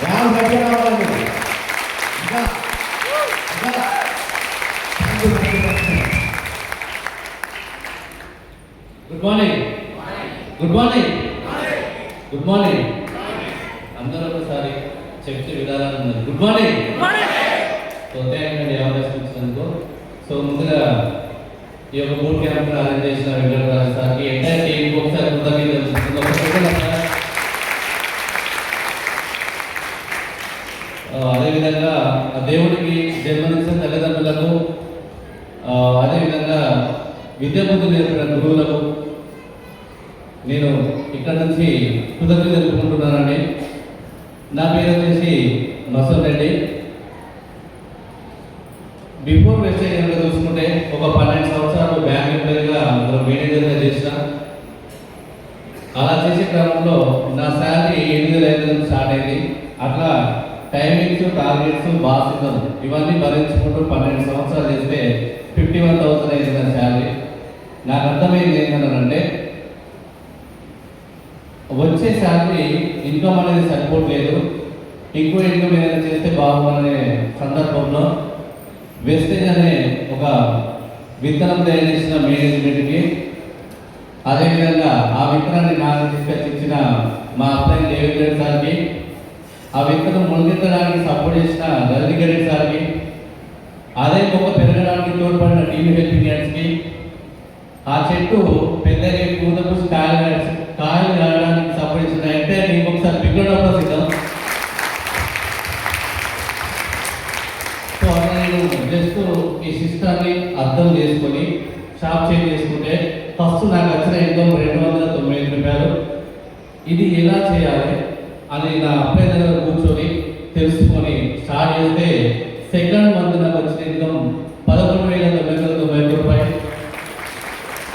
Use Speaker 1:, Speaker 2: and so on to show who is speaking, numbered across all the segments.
Speaker 1: యాభై గట్టిగా రావాలండి. ఇంకా good morning, good morning, good morning. అందరూ ఒకసారి చెప్తే విధానం ఉన్నది. Good morning. So thank you అవకాశం ఇచ్చినందుకు. సో ముందుగా ఈ యొక్క బూట్ క్యాంప్ అరేంజ్ చేసిన వెంకటరాజు సార్కి ఎంటైర్ టీంకి ఒకసారి అదేవిధంగా దేవుడికి జన్మనిచ్చిన తల్లిదండ్రులకు, అదేవిధంగా విద్యాబుద్ధి నేర్పిన గురువులకు నేను ఇక్కడ నుంచి కృతజ్ఞతలు తెలుపుకుంటున్నానండి. నా పేరు వచ్చేసి మసూర్ రెడ్డి. బిఫోర్ వెస్టేజ్ కనుక చూసుకుంటే ఒక 12 సంవత్సరాలు బ్యాంక్ ఎంప్లాయీగా అందులో మేనేజర్గా చేసిన. అలా చేసే క్రమంలో నా శాలరీ 8,500 స్టార్ట్ అయింది. అట్లా టైమింగ్స్, టార్గెట్స్, బాసిజం ఇవన్నీ భరించుకుంటూ 12 సంవత్సరాలు చేస్తే 51,000 అయింది నా శాలరీ. నాకు అర్థమైంది ఏంటంటే వచ్చే శాలరీ ఇన్కమ్ అనేది సరిపోవట్లేదు, ఇంకో ఇన్కమ్ ఏదైనా చేస్తే బాగుందనే సందర్భంలో వెస్టేజ్ అనే ఒక విత్తనం తయారు చేసిన మేనేజ్మెంట్కి, అదేవిధంగా ఆ విత్తనాన్ని నాకు తీసుకొచ్చి ఇచ్చిన మా అబ్బాయి దేవేంద్ర రెడ్డి సార్కి, ఆ విత్తనం మొలకెత్తడానికి సపోర్ట్ చేసిన రజనీ రెడ్డి సార్కి, అదే మొక్క పెరగడానికి తోడ్పడిన టీవీ హెల్పింగ్ హ్యాండ్స్కి, ఆ చెట్టు పెద్దగా పూతకు కాయలు రావడానికి సపోర్ట్ చేసిన ఎంటైర్ టీం ఒకసారి పిల్లడం సిద్ధం. సో అలా నేను జస్ట్ ఈ సిస్టమ్ని అర్థం చేసుకొని షాప్ చేంజ్ చేసుకుంటే ఫస్ట్ నాకు వచ్చిన ఇన్కమ్ 295 రూపాయలు. ఇది ఎలా చేయాలి అని నా అబ్బాయి దగ్గర కూర్చొని తెలుసుకొని స్టార్ట్ చేస్తే సెకండ్ మంత్ నాకు వచ్చిన ఇన్కమ్ 11,990 రూపాయలు.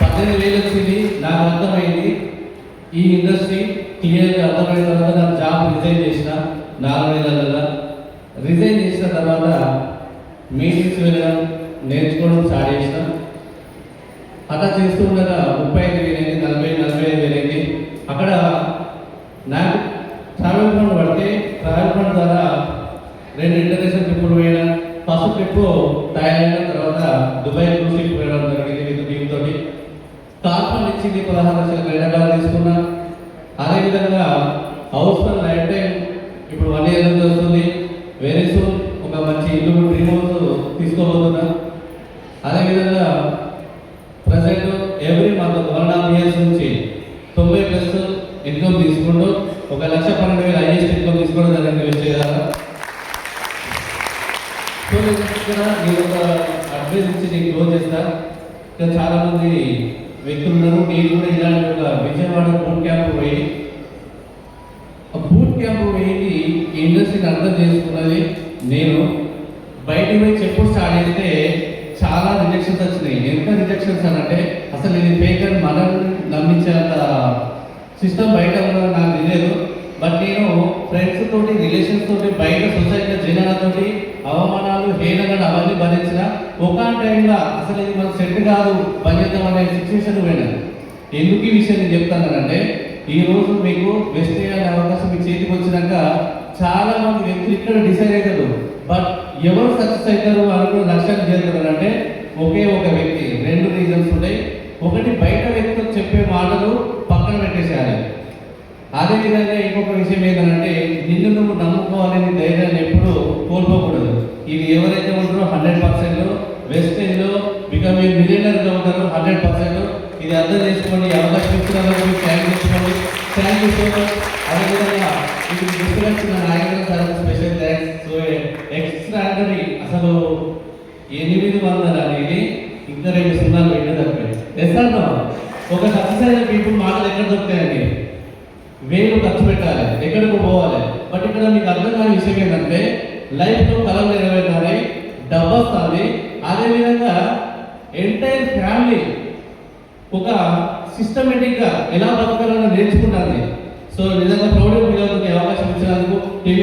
Speaker 1: 18,000 వచ్చింది. నాకు అర్థమైంది ఈ ఇండస్ట్రీ క్లియర్గా అర్థమైన తర్వాత నాకు జాబ్ రిజైన్ చేసిన 4 నెలల. రిజైన్ చేసిన తర్వాత మీటింగ్స్ వెళ్ళడం, నేర్చుకోవడం స్టార్ట్ చేసిన. అలా చేస్తూ ఉండగా 35,000 అయింది, 45,000 అయింది. అక్కడ నాకు ట్రావెల్ ఫండ్ పడితే ట్రావెల్ ఫండ్ ద్వారా 2 ఇంటర్నేషనల్ ట్రిప్పులు పోయినా. ఫస్ట్ ట్రిప్ థాయిలాండ్, తర్వాత దుబాయ్ క్రూజ్ షిప్ పోయడం జరిగింది విత్ టీంతో. కార్ ఫండ్ ఇచ్చింది 16 లక్షల క్రెడిట్ తీసుకున్నా. అదేవిధంగా హౌస్ ఫండ్ లైఫ్ టైం ఇప్పుడు 1 ఇయర్ నుంచి వస్తుంది. వెరీ సూన్ ఒక మంచి ఇల్లు డ్రీమ్ హౌస్ తీసుకోబోతున్నా. అదేవిధంగా ప్రజెంట్ ఎవ్రీ మంత్ 1.5 ఇయర్స్ నుంచి 90+ ఇన్కమ్ తీసుకుంటూ 1,12,000 హైయెస్ట్ ఇన్కమ్ తీసుకోవడం జరిగింది వచ్చేదాకా. సో నేను ఒక అడ్వైస్ ఇచ్చి నేను క్లోజ్ చేస్తా. ఇంకా చాలామంది వ్యక్తులు ఉన్నారు. నేను కూడా ఇలాంటి ఒక విజయవాడ బూట్ క్యాంప్ పోయి ఈ ఇండస్ట్రీని అర్థం చేసుకున్నది నేను. బయటికి పోయి చెప్పు స్టార్ట్ చేస్తే చాలా రిజెక్షన్స్ వచ్చినాయి. ఎంత రిజెక్షన్స్ అని అంటే అసలు ఇది ఫేక్ అని మనల్ని నమ్మించేంత సిస్టమ్ బయట ఉన్నది నాకు తెలియదు. బట్ నేను ఫ్రెండ్స్ తోటి, రిలేషన్స్ తోటి, బయట సొసైటీలో జనాలతోటి అవమానాలు, హేళనలు అవన్నీ భరించిన. ఒక టైంలో అసలు ఇది మనకు సెట్ కాదు, పని చేద్దాం అనే సిచ్యువేషన్ పోయినది. ఎందుకు ఈ విషయం నేను చెప్తానంటే ఈరోజు మీకు వెస్టేజ్ అనే అవకాశం మీ చేతికి వచ్చినాక చాలా మంది వ్యక్తులు ఇక్కడ డిసైడ్ అవుతారు. బట్ ఎవరు సక్సెస్ అవుతారు అనుకున్న లక్ష్యాన్ని చేరుతారు అంటే ఒకే ఒక వ్యక్తి. 2 రీజన్స్ ఉంటాయి. ఒకటి, బయట వ్యక్తులు చెప్పే మాటలు పక్కన పెట్టేసేయాలి. అదేవిధంగా ఇంకొక విషయం ఏంటంటే నిన్ను నువ్వు నమ్ముకోవాలని ధైర్యాన్ని ఎప్పుడు కోల్పోకూడదు. ఇది ఎవరైతే ఉంటారో 100% వెస్టేజ్లో బికమ్ ఏ మిలియనర్గా ఉంటారో 100%. ఇది అర్థం చేసుకోండి. అవకాశం ఇచ్చినందుకు థ్యాంక్ చేసుకోండి. Thank you so much. అదేవిధంగా ఇది డిస్కషన్ నాయకుల sir special thanks. So extraordinary అసలు 800 అనేది ఇంకా 2 సున్నాలు పెట్టేది. ఎస్ అన్న ఒక సక్సెస్ అయిన పీపుల్ మాటలు ఎక్కడ దొరుకుతాయండి? 1000 ఖర్చు పెట్టాలి, ఎక్కడికి పోవాలి. బట్ ఇక్కడ మీకు అర్థం కాని విషయం ఏంటంటే లైఫ్లో కళలు నెరవేరాలి, డబ్బు వస్తుంది. అదేవిధంగా ఎంటైర్ ఫ్యామిలీ ఒక సిస్టమేటిక్గా ఎలా బతకాలని నేర్చుకుంటుంది. సో నిజంగా ప్రౌడ్ ఫీల్ అవుతుంది అవకాశం ఇచ్చినందుకు టీవీ